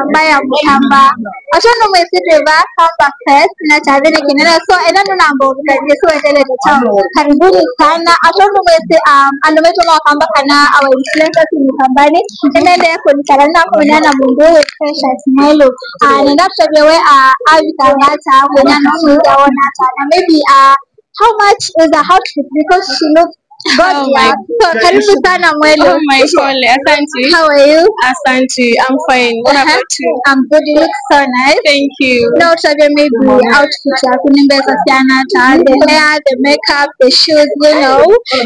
ambaye amukamba ashono mwesiteva kamba fest na chavene kinena so enano nambo so endele tamu karibuni sana ashono mwese andometo na kamba kana our influencers ni kambani enende kunikarana kunyana mundu precious mwelo nenda kushabiwe avitangata kunyana mundu aona sana maybe how much is the outfit because she looks God, yeah. So, karibu sana mwelo. Oh my God, asante. How are you? Asante, I'm fine. What about you? I'm good. You look so nice. Thank you. No, Tabia, maybe outfit ya kunimbeza sana the hair, the makeup, the shoes, you know.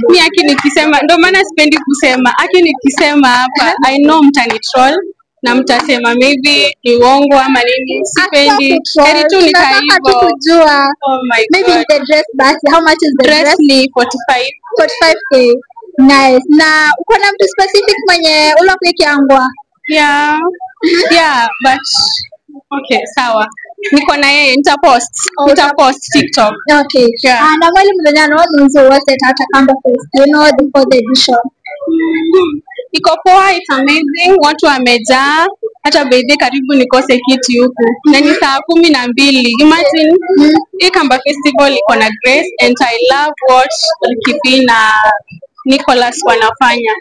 Mi aki nikisema, ndo maana sipendi kusema. Aki nikisema hapa, I know mtanitroll na mtasema maybe ni uongo ama nini. Sipendi. Heri tu nikaivo. Oh my God. Maybe the dress basi. How much is the dress? Ni 45. 45K. Nice. Na uko na mtu specific mwenye ulokuikiangwa? Yeah. Yeah, but okay, sawa. Niko na yeye nitapost TikTok. Okay. Yeah. Na mwali mdanyano nzo wase tata kamba fest. You know before the edition. Iko poa, it's amazing. Watu wamejaa. Hata baadhi karibu nikose kiti huku. Na ni saa 12. Imagine hii Kamba Festival iko na Grace and I love what Kipi na Nicholas wanafanya.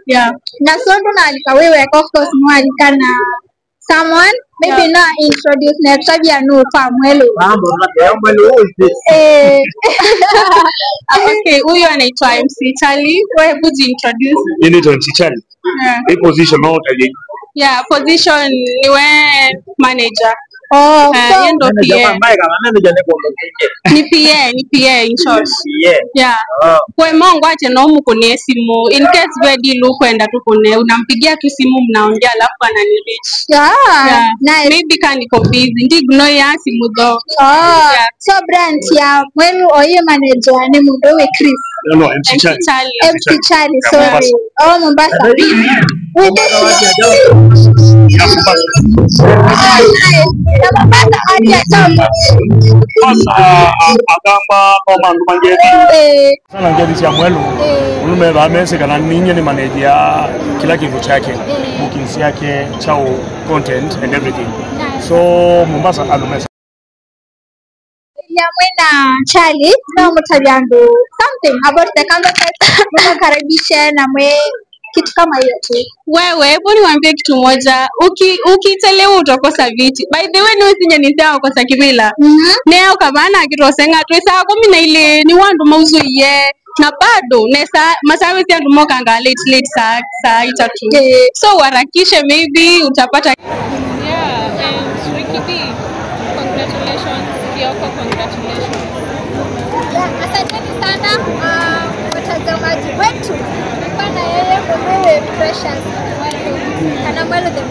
Yeah. Na sondo na alikawewe of course mwalika na someone maybe na introduce na Tabia no kwa mwelo. Okay, huyu anaitwa MC Charlie. Wewe buji introduce. Yeye ni MC Charlie. Hii position no utaje. Yeah, position ni we manager. Oh, so ndo PA. Ni PA in short. Yeah. Kwa mongo ache no mukone simu. In case we deal kwenda tu kune unampigia tu simu mnaongea alafu ananireach. Yeah. Nice. Maybe can niko busy. Ndigno ya simu do. Yeah. So brand ya mwenu oye manager ni mundowe Chris. No, MC Charlie. MC Charlie, sorry. Oh, Mombasa. Agamba koma ndumangezi sana ngezi ya mwelu ulume bamese kana ninye ni manager kila kitu chake bookings yake chao content and everything so Mombasa alumesa ya mwena Charlie na mtabiando something about the Kamba Fest mnakaribisha na mwe kitu kama hiyo tu. Wewe hebu niwaambie kitu moja, ukitelewa utakosa viti. By the way, niwe sinye nisema ukosa kibila. Neo kabana akirosenga tu saa 12 ni wandu mauzo ye na bado nesa masawe si andu moka anga late saa itatu. So warakishe maybe utapata. Yeah, and Ricky B, congratulations. Kioko, congratulations. Yeah, asanteni sana watazamaji wetu. Pana yeye mwenyewe Precious Mwelo. Kana Mwelo the